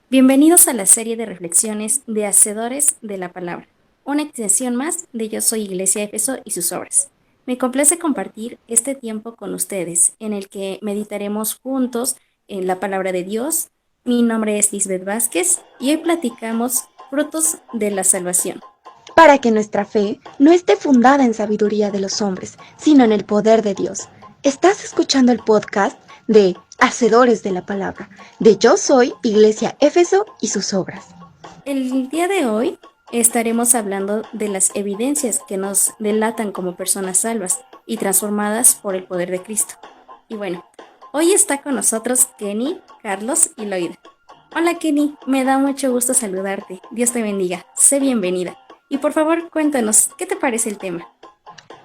Bienvenidos a la serie de reflexiones de Hacedores de la Palabra, una extensión más de Yo Soy Iglesia Éfeso y sus obras. Me complace compartir este tiempo con ustedes, en el que meditaremos juntos en la palabra de Dios. Mi nombre es Lisbeth Vázquez y hoy platicamos frutos de la salvación. Para que nuestra fe no esté fundada en sabiduría de los hombres, sino en el poder de Dios. Estás escuchando el podcast de Hacedores de la Palabra, de Yo Soy Iglesia Éfeso y sus obras. El día de hoy estaremos hablando de las evidencias que nos delatan como personas salvas y transformadas por el poder de Cristo. Y bueno, hoy está con nosotros Kenny, Carlos y Loida. Hola Kenny, me da mucho gusto saludarte. Dios te bendiga, sé bienvenida. Y por favor, cuéntanos, ¿qué te parece el tema?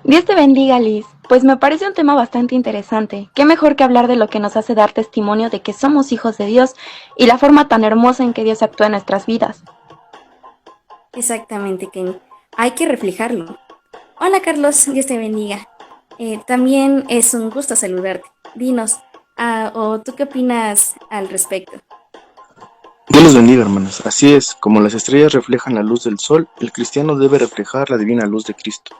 Dios te bendiga, Liz. Pues me parece un tema bastante interesante. Qué mejor que hablar de lo que nos hace dar testimonio de que somos hijos de Dios y la forma tan hermosa en que Dios actúa en nuestras vidas. Exactamente, Kenny. Hay que reflejarlo. Hola Carlos, Dios te bendiga. También es un gusto saludarte. Dinos, ¿o tú qué opinas al respecto? Dios los bendiga, hermanos. Así es, como las estrellas reflejan la luz del sol, el cristiano debe reflejar la divina luz de Cristo.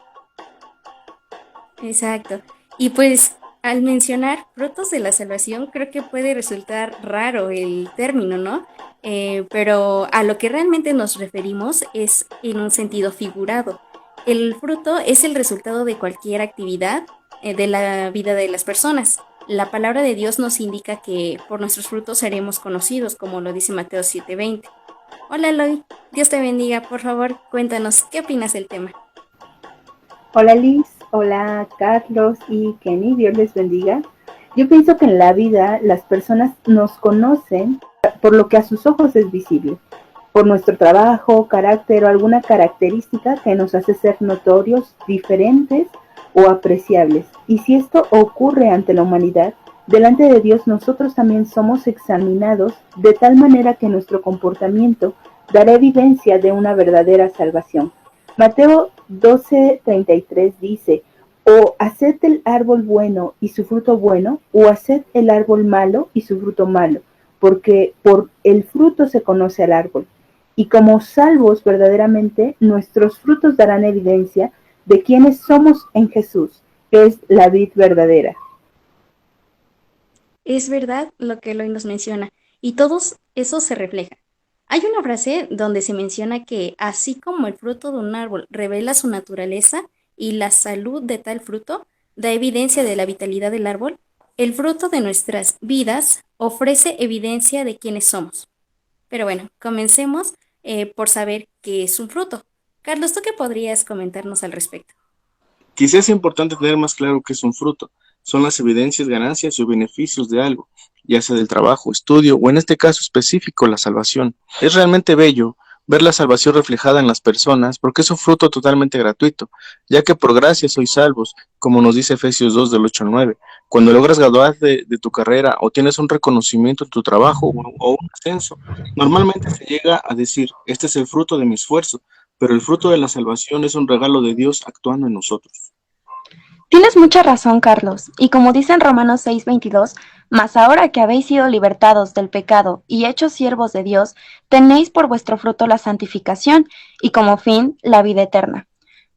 Exacto. Y pues al mencionar frutos de la salvación, creo que puede resultar raro el término, ¿no? Pero a lo que realmente nos referimos es en un sentido figurado. El fruto es el resultado de cualquier actividad de la vida de las personas. La palabra de Dios nos indica que por nuestros frutos seremos conocidos, como lo dice Mateo 7:20. Hola Eloy, Dios te bendiga. Por favor, cuéntanos, ¿qué opinas del tema? Hola Liz, hola Carlos y Kenny, Dios les bendiga. Yo pienso que en la vida las personas nos conocen por lo que a sus ojos es visible, por nuestro trabajo, carácter o alguna característica que nos hace ser notorios, diferentes o apreciables. Y si esto ocurre ante la humanidad, delante de Dios nosotros también somos examinados de tal manera que nuestro comportamiento dará evidencia de una verdadera salvación. Mateo 12:33 dice, o haced el árbol bueno y su fruto bueno, o haced el árbol malo y su fruto malo, porque por el fruto se conoce al árbol. Y como salvos verdaderamente, nuestros frutos darán evidencia de quiénes somos en Jesús, que es la vid verdadera. Es verdad lo que Eloy nos menciona, y todos eso se refleja. Hay una frase donde se menciona que así como el fruto de un árbol revela su naturaleza y la salud de tal fruto da evidencia de la vitalidad del árbol, el fruto de nuestras vidas ofrece evidencia de quiénes somos. Pero bueno, comencemos por saber qué es un fruto. Carlos, ¿tú qué podrías comentarnos al respecto? Quizás es importante tener más claro qué es un fruto. Son las evidencias, ganancias o beneficios de algo, ya sea del trabajo, estudio o en este caso específico la salvación. Es realmente bello ver la salvación reflejada en las personas porque es un fruto totalmente gratuito, ya que por gracia sois salvos, como nos dice Efesios 2 del 8 al 9. Cuando logras graduarte de tu carrera o tienes un reconocimiento en tu trabajo o un ascenso, normalmente se llega a decir, este es el fruto de mi esfuerzo, pero el fruto de la salvación es un regalo de Dios actuando en nosotros. Tienes mucha razón, Carlos, y como dice en Romanos 6:22, mas ahora que habéis sido libertados del pecado y hechos siervos de Dios, tenéis por vuestro fruto la santificación y como fin la vida eterna.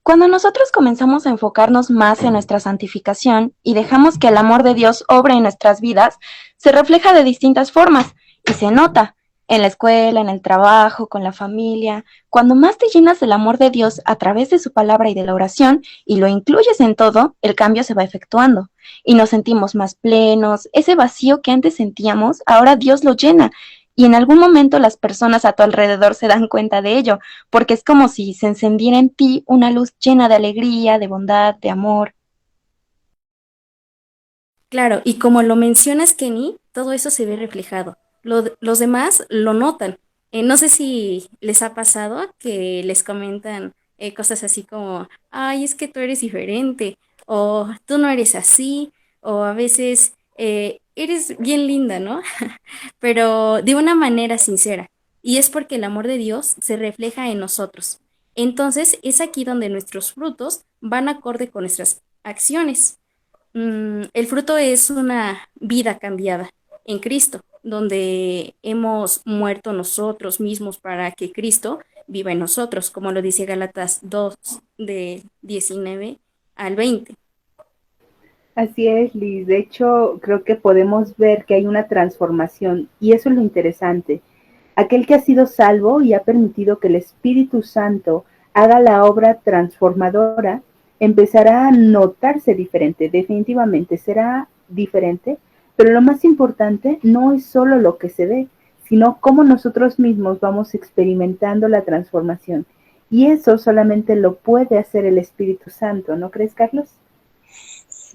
Cuando nosotros comenzamos a enfocarnos más en nuestra santificación y dejamos que el amor de Dios obre en nuestras vidas, se refleja de distintas formas y se nota en la escuela, en el trabajo, con la familia. Cuando más te llenas del amor de Dios a través de su palabra y de la oración y lo incluyes en todo, el cambio se va efectuando y nos sentimos más plenos. Ese vacío que antes sentíamos, ahora Dios lo llena. Y en algún momento las personas a tu alrededor se dan cuenta de ello, porque es como si se encendiera en ti una luz llena de alegría, de bondad, de amor. Claro, y como lo mencionas, Kenny, todo eso se ve reflejado. Los demás lo notan. No sé si les ha pasado que les comentan cosas así como, ay, es que tú eres diferente, o tú no eres así, o a veces eres bien linda, ¿no? Pero de una manera sincera. Y es porque el amor de Dios se refleja en nosotros. Entonces es aquí donde nuestros frutos van acorde con nuestras acciones. El fruto es una vida cambiada en Cristo donde hemos muerto nosotros mismos para que Cristo viva en nosotros, como lo dice Gálatas 2, de 19 al 20. Así es, Liz. De hecho, creo que podemos ver que hay una transformación y eso es lo interesante. Aquel que ha sido salvo y ha permitido que el Espíritu Santo haga la obra transformadora, empezará a notarse diferente, definitivamente será diferente, pero lo más importante no es solo lo que se ve, sino cómo nosotros mismos vamos experimentando la transformación. Y eso solamente lo puede hacer el Espíritu Santo, ¿no crees, Carlos?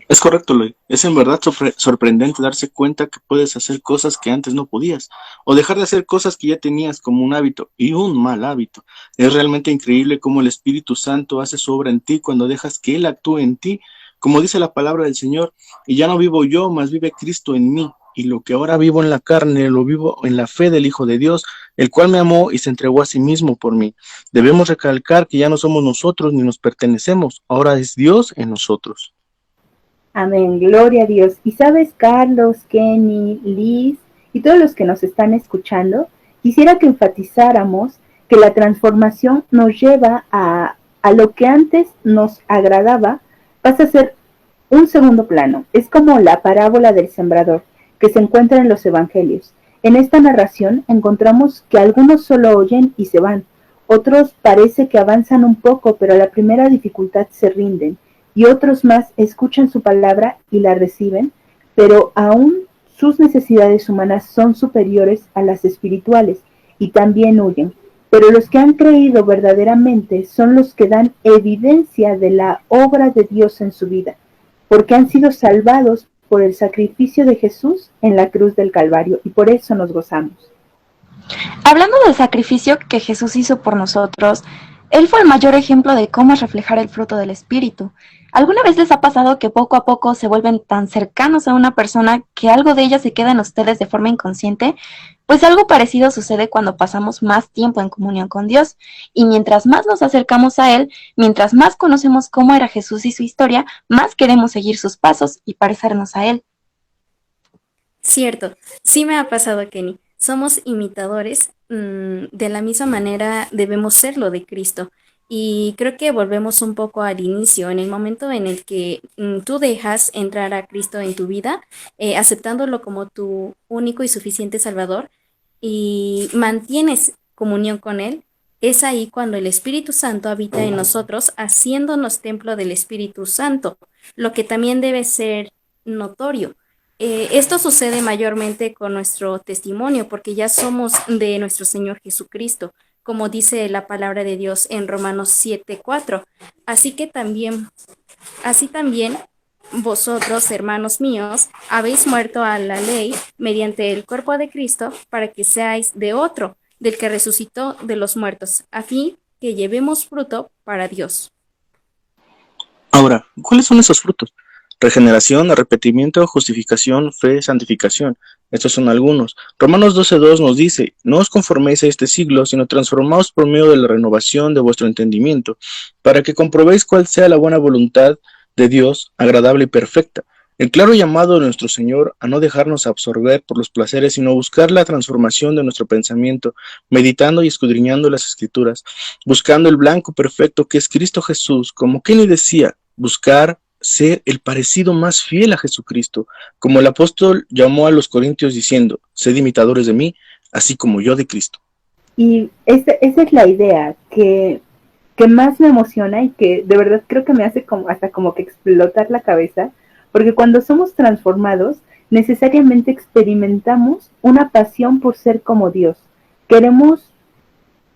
Es correcto, Loy. Es en verdad sorprendente darse cuenta que puedes hacer cosas que antes no podías, o dejar de hacer cosas que ya tenías como un hábito, y un mal hábito. Es realmente increíble cómo el Espíritu Santo hace su obra en ti cuando dejas que Él actúe en ti, como dice la palabra del Señor, y ya no vivo yo, mas vive Cristo en mí. Y lo que ahora vivo en la carne, lo vivo en la fe del Hijo de Dios, el cual me amó y se entregó a sí mismo por mí. Debemos recalcar que ya no somos nosotros ni nos pertenecemos, ahora es Dios en nosotros. Amén, gloria a Dios. Y sabes, Carlos, Kenny, Liz y todos los que nos están escuchando, quisiera que enfatizáramos que la transformación nos lleva a lo que antes nos agradaba, pasa a ser un segundo plano. Es como la parábola del sembrador que se encuentra en los evangelios. En esta narración encontramos que algunos solo oyen y se van, otros parece que avanzan un poco, pero a la primera dificultad se rinden, y otros más escuchan su palabra y la reciben, pero aún sus necesidades humanas son superiores a las espirituales y también huyen. Pero los que han creído verdaderamente son los que dan evidencia de la obra de Dios en su vida, porque han sido salvados por el sacrificio de Jesús en la cruz del Calvario, y por eso nos gozamos. Hablando del sacrificio que Jesús hizo por nosotros, Él fue el mayor ejemplo de cómo es reflejar el fruto del Espíritu. ¿Alguna vez les ha pasado que poco a poco se vuelven tan cercanos a una persona que algo de ella se queda en ustedes de forma inconsciente? Pues algo parecido sucede cuando pasamos más tiempo en comunión con Dios. Y mientras más nos acercamos a Él, mientras más conocemos cómo era Jesús y su historia, más queremos seguir sus pasos y parecernos a Él. Cierto, sí me ha pasado, Kenny. Somos imitadores, de la misma manera debemos serlo de Cristo. Y creo que volvemos un poco al inicio, en el momento en el que tú dejas entrar a Cristo en tu vida, aceptándolo como tu único y suficiente Salvador, y mantienes comunión con Él. Es ahí cuando el Espíritu Santo habita en nosotros, haciéndonos templo del Espíritu Santo, lo que también debe ser notorio. Esto sucede mayormente con nuestro testimonio, porque ya somos de nuestro Señor Jesucristo, como dice la palabra de Dios en Romanos 7:4. Así que así también vosotros, hermanos míos, habéis muerto a la ley mediante el cuerpo de Cristo, para que seáis de otro, del que resucitó de los muertos, a fin que llevemos fruto para Dios. Ahora, ¿cuáles son esos frutos? Regeneración, arrepentimiento, justificación, fe, santificación. Estos son algunos. Romanos 12:2 nos dice, no os conforméis a este siglo, sino transformaos por medio de la renovación de vuestro entendimiento, para que comprobéis cuál sea la buena voluntad de Dios, agradable y perfecta. El claro llamado de nuestro Señor a no dejarnos absorber por los placeres, sino buscar la transformación de nuestro pensamiento, meditando y escudriñando las Escrituras, buscando el blanco perfecto que es Cristo Jesús, como Kenny decía, buscar ser el parecido más fiel a Jesucristo, como el apóstol llamó a los corintios diciendo, sed imitadores de mí, así como yo de Cristo. Y esa es la idea que más me emociona y que de verdad creo que me hace hasta como que explotar la cabeza, porque cuando somos transformados, necesariamente experimentamos una pasión por ser como Dios. Queremos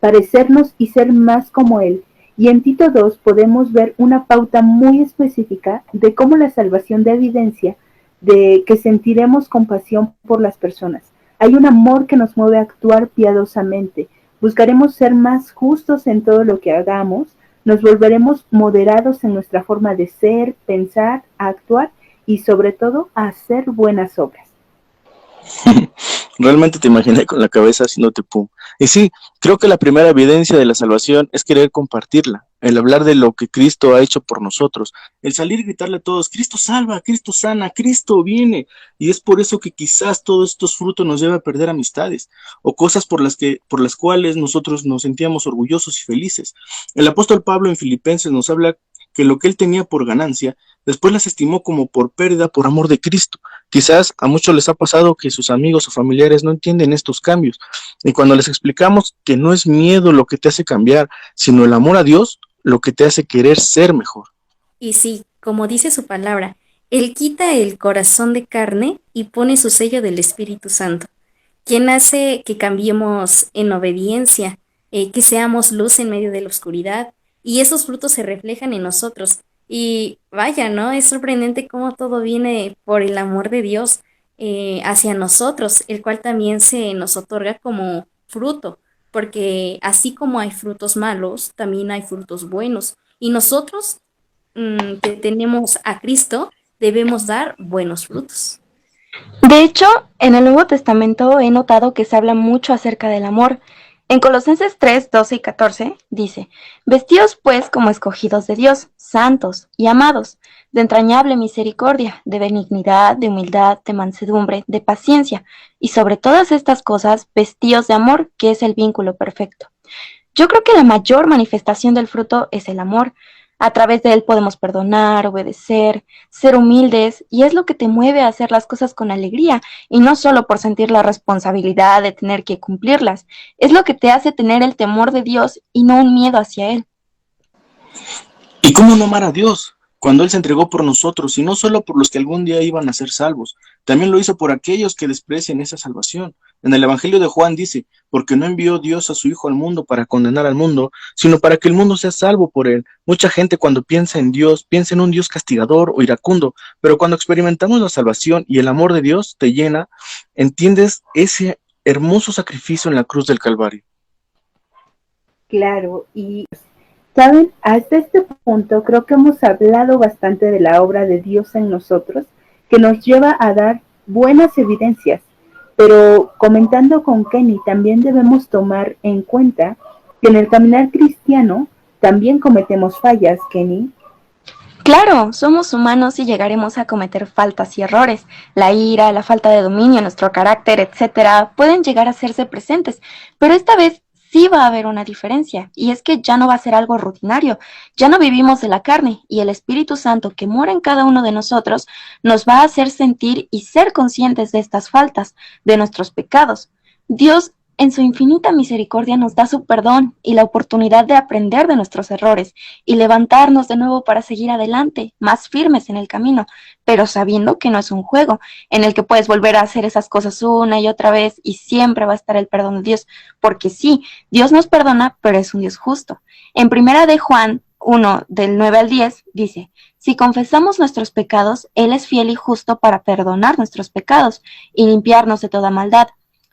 parecernos y ser más como Él. Y en Tito 2 podemos ver una pauta muy específica de cómo la salvación da evidencia de que sentiremos compasión por las personas. Hay un amor que nos mueve a actuar piadosamente. Buscaremos ser más justos en todo lo que hagamos. Nos volveremos moderados en nuestra forma de ser, pensar, actuar y sobre todo a hacer buenas obras. Realmente te imaginé con la cabeza haciéndote pum. Y sí, creo que la primera evidencia de la salvación es querer compartirla, el hablar de lo que Cristo ha hecho por nosotros, el salir y gritarle a todos, Cristo salva, Cristo sana, Cristo viene. Y es por eso que quizás todos estos frutos nos llevan a perder amistades o cosas por las cuales nosotros nos sentíamos orgullosos y felices. El apóstol Pablo en Filipenses nos habla que lo que él tenía por ganancia, después las estimó como por pérdida por amor de Cristo. Quizás a muchos les ha pasado que sus amigos o familiares no entienden estos cambios, y cuando les explicamos que no es miedo lo que te hace cambiar, sino el amor a Dios lo que te hace querer ser mejor. Y sí, como dice su palabra, Él quita el corazón de carne y pone su sello del Espíritu Santo, quien hace que cambiemos en obediencia, que seamos luz en medio de la oscuridad, y esos frutos se reflejan en nosotros. Y vaya, ¿no? Es sorprendente cómo todo viene por el amor de Dios hacia nosotros, el cual también se nos otorga como fruto, porque así como hay frutos malos, también hay frutos buenos. Y nosotros que tenemos a Cristo, debemos dar buenos frutos. De hecho, en el Nuevo Testamento he notado que se habla mucho acerca del amor. En Colosenses 3, 12 y 14 dice, Vestíos pues como escogidos de Dios, santos y amados, de entrañable misericordia, de benignidad, de humildad, de mansedumbre, de paciencia, y sobre todas estas cosas, vestíos de amor, que es el vínculo perfecto. Yo creo que la mayor manifestación del fruto es el amor. A través de él podemos perdonar, obedecer, ser humildes, y es lo que te mueve a hacer las cosas con alegría, y no solo por sentir la responsabilidad de tener que cumplirlas. Es lo que te hace tener el temor de Dios y no un miedo hacia él. ¿Y cómo no amar a Dios? Cuando Él se entregó por nosotros, y no solo por los que algún día iban a ser salvos, también lo hizo por aquellos que desprecian esa salvación. En el Evangelio de Juan dice, porque no envió Dios a su Hijo al mundo para condenar al mundo, sino para que el mundo sea salvo por Él. Mucha gente cuando piensa en Dios, piensa en un Dios castigador o iracundo, pero cuando experimentamos la salvación y el amor de Dios te llena, entiendes ese hermoso sacrificio en la cruz del Calvario. Claro, y saben, hasta este punto creo que hemos hablado bastante de la obra de Dios en nosotros, que nos lleva a dar buenas evidencias, pero comentando con Kenny, también debemos tomar en cuenta que en el caminar cristiano también cometemos fallas, Kenny. Claro, somos humanos y llegaremos a cometer faltas y errores. La ira, la falta de dominio, nuestro carácter, etcétera, pueden llegar a hacerse presentes, pero esta vez sí va a haber una diferencia, y es que ya no va a ser algo rutinario, ya no vivimos de la carne, y el Espíritu Santo que mora en cada uno de nosotros nos va a hacer sentir y ser conscientes de estas faltas, de nuestros pecados. Dios en su infinita misericordia nos da su perdón y la oportunidad de aprender de nuestros errores y levantarnos de nuevo para seguir adelante, más firmes en el camino, pero sabiendo que no es un juego en el que puedes volver a hacer esas cosas una y otra vez y siempre va a estar el perdón de Dios, porque sí, Dios nos perdona, pero es un Dios justo. En primera de Juan 1, del 9 al 10, dice, si confesamos nuestros pecados, Él es fiel y justo para perdonar nuestros pecados y limpiarnos de toda maldad.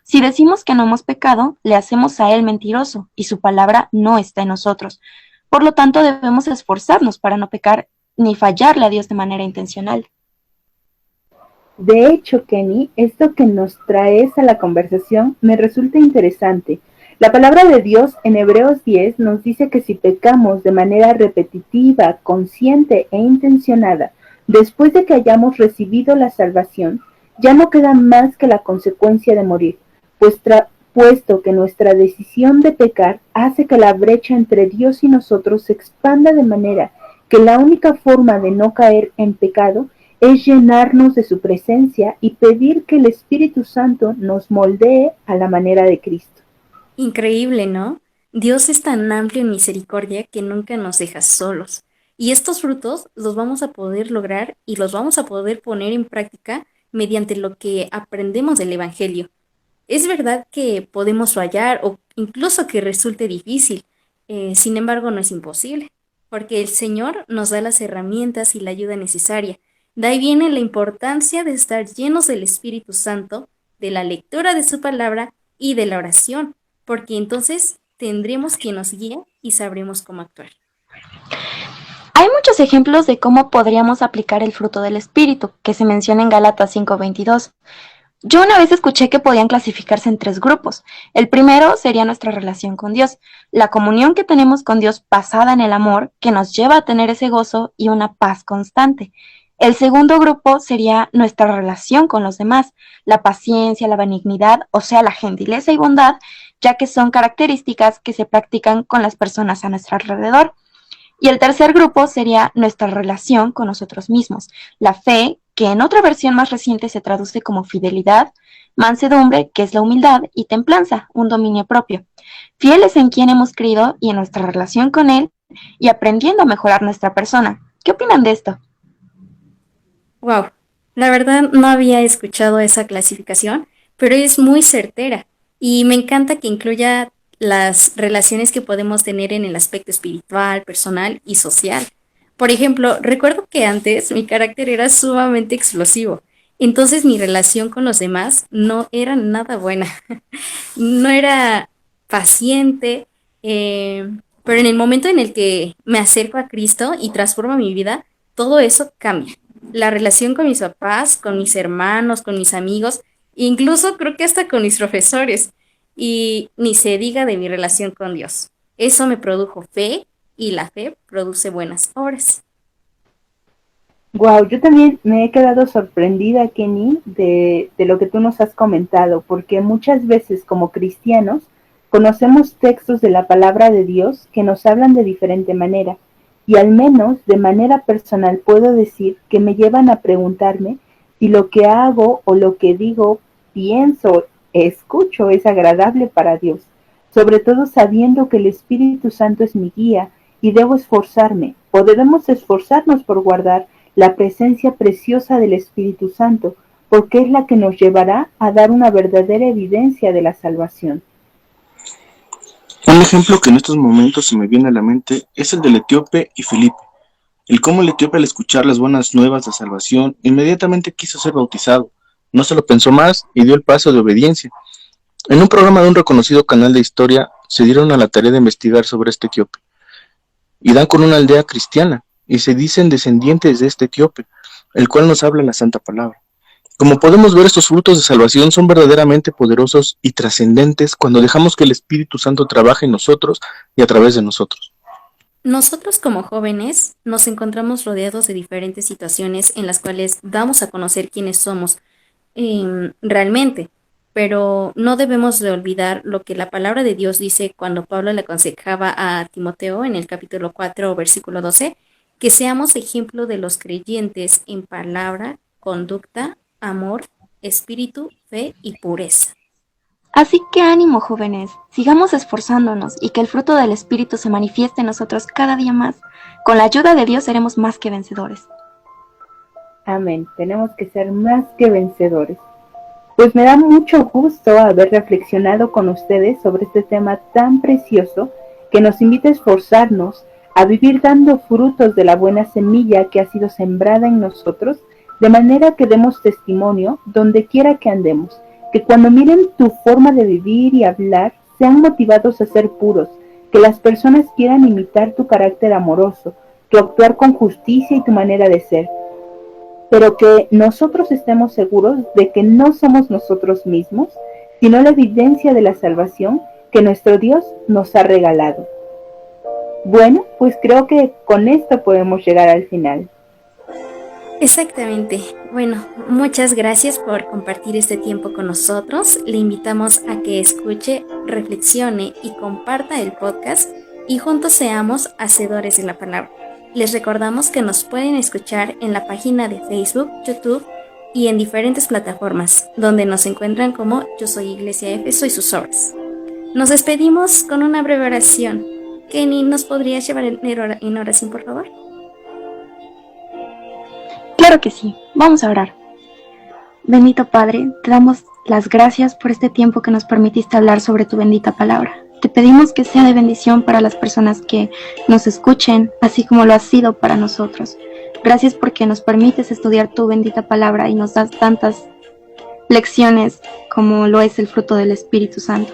Si decimos que no hemos pecado, le hacemos a Él mentiroso, y su palabra no está en nosotros. Por lo tanto, debemos esforzarnos para no pecar ni fallarle a Dios de manera intencional. De hecho, Kenny, esto que nos traes a la conversación me resulta interesante. La palabra de Dios en Hebreos 10 nos dice que si pecamos de manera repetitiva, consciente e intencionada, después de que hayamos recibido la salvación, ya no queda más que la consecuencia de morir, puesto que nuestra decisión de pecar hace que la brecha entre Dios y nosotros se expanda de manera que la única forma de no caer en pecado es llenarnos de su presencia y pedir que el Espíritu Santo nos moldee a la manera de Cristo. Increíble, ¿no? Dios es tan amplio en misericordia que nunca nos deja solos. Y estos frutos los vamos a poder lograr y los vamos a poder poner en práctica mediante lo que aprendemos del Evangelio. Es verdad que podemos fallar o incluso que resulte difícil, sin embargo no es imposible, porque el Señor nos da las herramientas y la ayuda necesaria. De ahí viene la importancia de estar llenos del Espíritu Santo, de la lectura de su palabra y de la oración, porque entonces tendremos quien nos guíe y sabremos cómo actuar. Hay muchos ejemplos de cómo podríamos aplicar el fruto del Espíritu, que se menciona en Gálatas 5:22. Yo una vez escuché que podían clasificarse en 3 grupos. El primero sería nuestra relación con Dios, la comunión que tenemos con Dios basada en el amor, que nos lleva a tener ese gozo y una paz constante. El segundo grupo sería nuestra relación con los demás, la paciencia, la benignidad, o sea, la gentileza y bondad, ya que son características que se practican con las personas a nuestro alrededor. Y el tercer grupo sería nuestra relación con nosotros mismos, la fe, que en otra versión más reciente se traduce como fidelidad, mansedumbre, que es la humildad, y templanza, un dominio propio. Fieles en quien hemos creído y en nuestra relación con Él, y aprendiendo a mejorar nuestra persona. ¿Qué opinan de esto? Wow, la verdad no había escuchado esa clasificación, pero es muy certera y me encanta que incluya las relaciones que podemos tener en el aspecto espiritual, personal y social. Por ejemplo, recuerdo que antes mi carácter era sumamente explosivo, entonces mi relación con los demás no era nada buena. No era paciente, pero en el momento en el que me acerco a Cristo y transformo mi vida, todo eso cambia. La relación con mis papás, con mis hermanos, con mis amigos, incluso creo que hasta con mis profesores. Y ni se diga de mi relación con Dios. Eso me produjo fe y la fe produce buenas obras. Wow, yo también me he quedado sorprendida, Kenny, de lo que tú nos has comentado, porque muchas veces como cristianos conocemos textos de la palabra de Dios que nos hablan de diferente manera, y al menos de manera personal puedo decir que me llevan a preguntarme si lo que hago o lo que digo, pienso, escucho es agradable para Dios, sobre todo sabiendo que el Espíritu Santo es mi guía y debo esforzarme, o debemos esforzarnos por guardar la presencia preciosa del Espíritu Santo, porque es la que nos llevará a dar una verdadera evidencia de la salvación. Un ejemplo que en estos momentos se me viene a la mente es el del etíope y Filipe. El cómo el etíope al escuchar las buenas nuevas de salvación inmediatamente quiso ser bautizado, no se lo pensó más y dio el paso de obediencia. En un programa de un reconocido canal de historia se dieron a la tarea de investigar sobre este etíope y dan con una aldea cristiana y se dicen descendientes de este etíope, el cual nos habla la santa palabra. Como podemos ver, estos frutos de salvación son verdaderamente poderosos y trascendentes cuando dejamos que el Espíritu Santo trabaje en nosotros y a través de nosotros. Nosotros como jóvenes nos encontramos rodeados de diferentes situaciones en las cuales damos a conocer quiénes somos realmente, pero no debemos de olvidar lo que la palabra de Dios dice cuando Pablo le aconsejaba a Timoteo en el capítulo 4, versículo 12, que seamos ejemplo de los creyentes en palabra, conducta, amor, espíritu, fe y pureza. Así que ánimo, jóvenes, sigamos esforzándonos y que el fruto del Espíritu se manifieste en nosotros cada día más. Con la ayuda de Dios seremos más que vencedores. Amén, tenemos que ser más que vencedores. Pues me da mucho gusto haber reflexionado con ustedes sobre este tema tan precioso que nos invita a esforzarnos, a vivir dando frutos de la buena semilla que ha sido sembrada en nosotros, de manera que demos testimonio donde quiera que andemos, que cuando miren tu forma de vivir y hablar, sean motivados a ser puros, que las personas quieran imitar tu carácter amoroso, tu actuar con justicia y tu manera de ser, pero que nosotros estemos seguros de que no somos nosotros mismos, sino la evidencia de la salvación que nuestro Dios nos ha regalado. Bueno, pues creo que con esto podemos llegar al final. Exactamente. Bueno, muchas gracias por compartir este tiempo con nosotros. Le invitamos a que escuche, reflexione y comparta el podcast y juntos seamos hacedores de la palabra. Les recordamos que nos pueden escuchar en la página de Facebook, YouTube y en diferentes plataformas, donde nos encuentran como Yo Soy Iglesia Éfeso y sus obras. Nos despedimos con una breve oración. Kenny, ¿nos podrías llevar en oración, por favor? Claro que sí, vamos a orar. Bendito Padre, te damos las gracias por este tiempo que nos permitiste hablar sobre tu bendita palabra. Te pedimos que sea de bendición para las personas que nos escuchen, así como lo ha sido para nosotros. Gracias porque nos permites estudiar tu bendita palabra y nos das tantas lecciones como lo es el fruto del Espíritu Santo.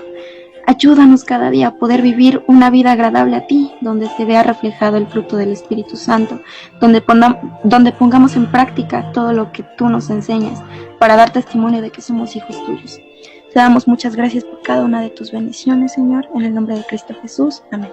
Ayúdanos cada día a poder vivir una vida agradable a ti, donde se vea reflejado el fruto del Espíritu Santo, donde pongamos en práctica todo lo que tú nos enseñas para dar testimonio de que somos hijos tuyos. Te damos muchas gracias por cada una de tus bendiciones, Señor, en el nombre de Cristo Jesús. Amén.